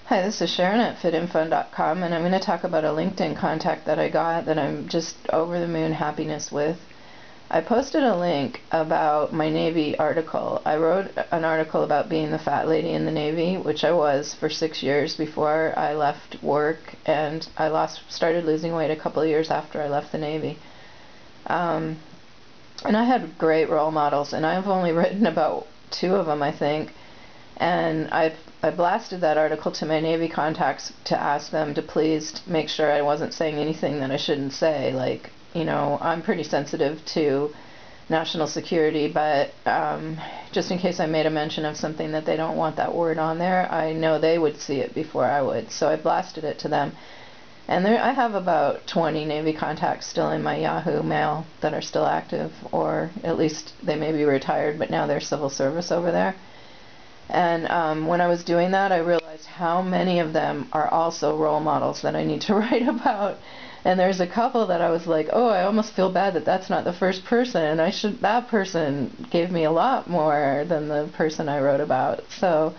Hi, this is Sharon at fitinfun.com, and I'm going to talk about a LinkedIn contact that I got that I'm just over the moon happiness with. I posted a link about my Navy article. I wrote an article about being the fat lady in the Navy, which I was for 6 years before I left work, and I started losing weight a couple of years after I left the Navy. And I had great role models, and I've only written about 2 of them, I think. And I blasted that article to my Navy contacts to ask them to please make sure I wasn't saying anything that I shouldn't say. Like, you know, I'm pretty sensitive to national security, but just in case I made a mention of something that they don't want that word on there, I know they would see it before I would. So I blasted it to them. And I have about 20 Navy contacts still in my Yahoo mail that are still active, or at least they may be retired, but now they're civil service over there. And when I was doing that, I realized how many of them are also role models that I need to write about. And there's a couple that I was like, oh, I almost feel bad that that's not the first person. That person gave me a lot more than the person I wrote about. So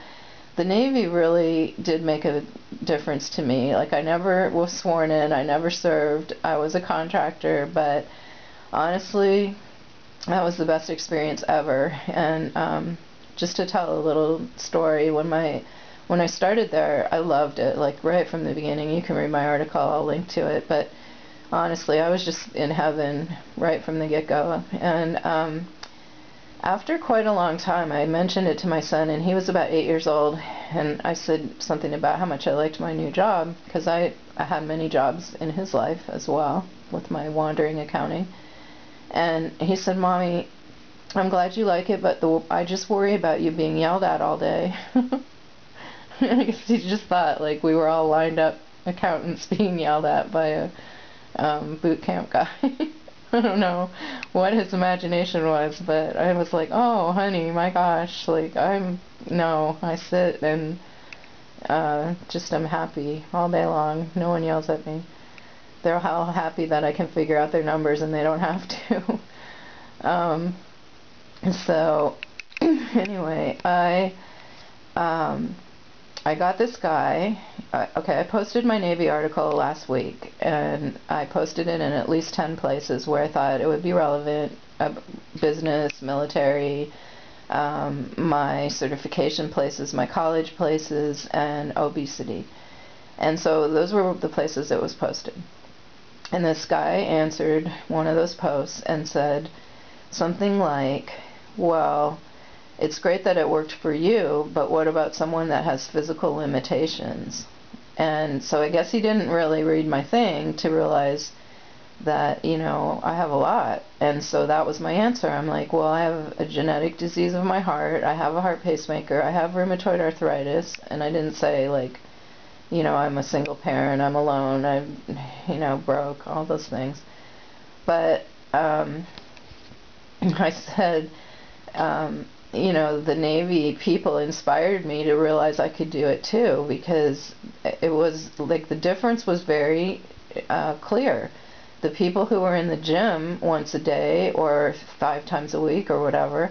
the Navy really did make a difference to me. Like, I never was sworn in, I never served, I was a contractor, but honestly, that was the best experience ever. And just to tell a little story, when I started there, I loved it, like right from the beginning. You can read my article, I'll link to it, but honestly, I was just in heaven right from the get-go. And after quite a long time, I mentioned it to my son, and he was about 8 years old, and I said something about how much I liked my new job, because I had many jobs in his life as well, with my wandering accounting. And he said, Mommy, I'm glad you like it, but I just worry about you being yelled at all day. I guess he just thought like we were all lined up accountants being yelled at by a boot camp guy. I don't know what his imagination was, but I was like, oh, honey, my gosh, like I sit and just I'm happy all day long. No one yells at me. They're all happy that I can figure out their numbers and they don't have to. So anyway, I got this guy. I posted my Navy article last week, and I posted it in at least 10 places where I thought it would be relevant: business, military, my certification places, my college places, and obesity. And so those were the places it was posted. And this guy answered one of those posts and said something like, well, it's great that it worked for you, but what about someone that has physical limitations? And so I guess he didn't really read my thing to realize that, you know, I have a lot. And so that was my answer. I'm like, well, I have a genetic disease of my heart, I have a heart pacemaker, I have rheumatoid arthritis, and I didn't say, like, you know, I'm a single parent, I'm alone, I'm, you know, broke, all those things. But I said, you know, the Navy people inspired me to realize I could do it too, because it was like the difference was very clear. The people who were in the gym once a day or 5 times a week or whatever,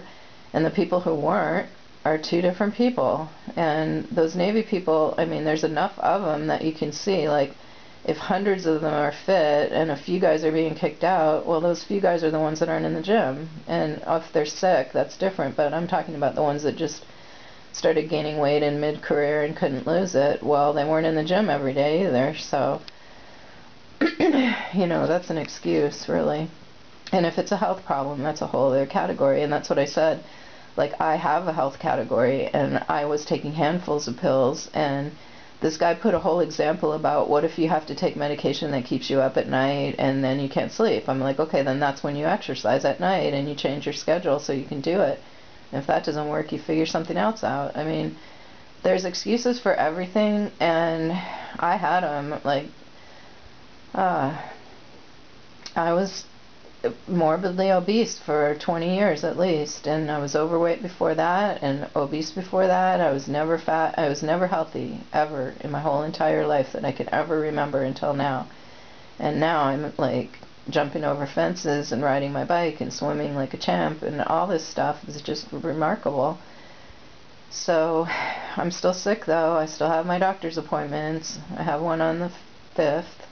and the people who weren't are 2 different people. And those Navy people, I mean, there's enough of them that you can see, like, if hundreds of them are fit and a few guys are being kicked out, well, those few guys are the ones that aren't in the gym. And if they're sick, that's different, but I'm talking about the ones that just started gaining weight in mid-career and couldn't lose it. Well, they weren't in the gym every day either, so you know, that's an excuse, really. And if it's a health problem, that's a whole other category, and that's what I said. Like, I have a health category, and I was taking handfuls of pills, and this guy put a whole example about what if you have to take medication that keeps you up at night and then you can't sleep. I'm like, okay, then that's when you exercise at night and you change your schedule so you can do it. And if that doesn't work, you figure something else out. I mean, there's excuses for everything, and I had them. Like, I was morbidly obese for 20 years at least, and I was overweight before that and obese before that. I was never fat. I was never healthy ever in my whole entire life that I could ever remember until now. And now I'm like jumping over fences and riding my bike and swimming like a champ, and all this stuff is just remarkable. So I'm still sick though. I still have my doctor's appointments. I have one on the 5th,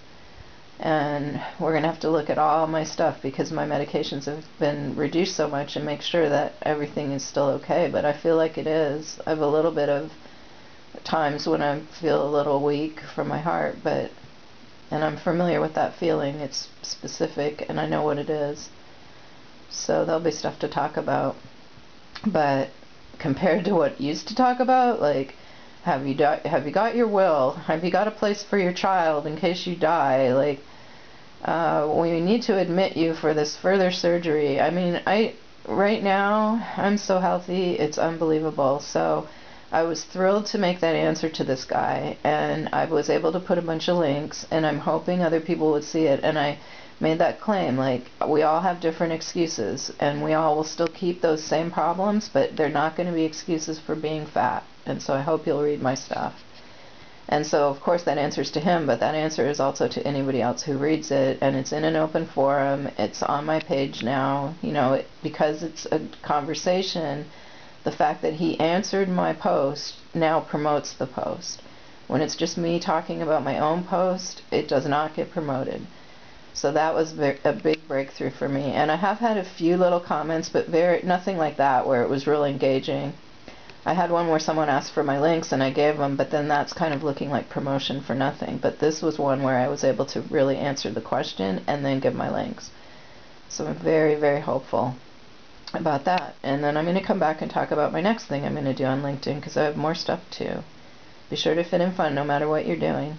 and we're going to have to look at all my stuff because my medications have been reduced so much and make sure that everything is still okay, but I feel like it is. I have a little bit of times when I feel a little weak from my heart, and I'm familiar with that feeling. It's specific and I know what it is. So there'll be stuff to talk about. But compared to what used to talk about, like, have you got your will? Have you got a place for your child in case you die? Like, we need to admit you for this further surgery. I mean, right now, I'm so healthy, it's unbelievable. So I was thrilled to make that answer to this guy, and I was able to put a bunch of links, and I'm hoping other people would see it, and I made that claim, like, we all have different excuses, and we all will still keep those same problems, but they're not going to be excuses for being fat, and so I hope you'll read my stuff. And so, of course, that answer's to him, but that answer is also to anybody else who reads it, and it's in an open forum. It's on my page now. You know, because it's a conversation, the fact that he answered my post now promotes the post. When it's just me talking about my own post, it does not get promoted. So that was a big breakthrough for me. And I have had a few little comments, but nothing like that where it was really engaging. I had one where someone asked for my links and I gave them, but then that's kind of looking like promotion for nothing. But this was one where I was able to really answer the question and then give my links. So I'm very, very hopeful about that. And then I'm going to come back and talk about my next thing I'm going to do on LinkedIn, because I have more stuff too. Be sure to fit in fun no matter what you're doing.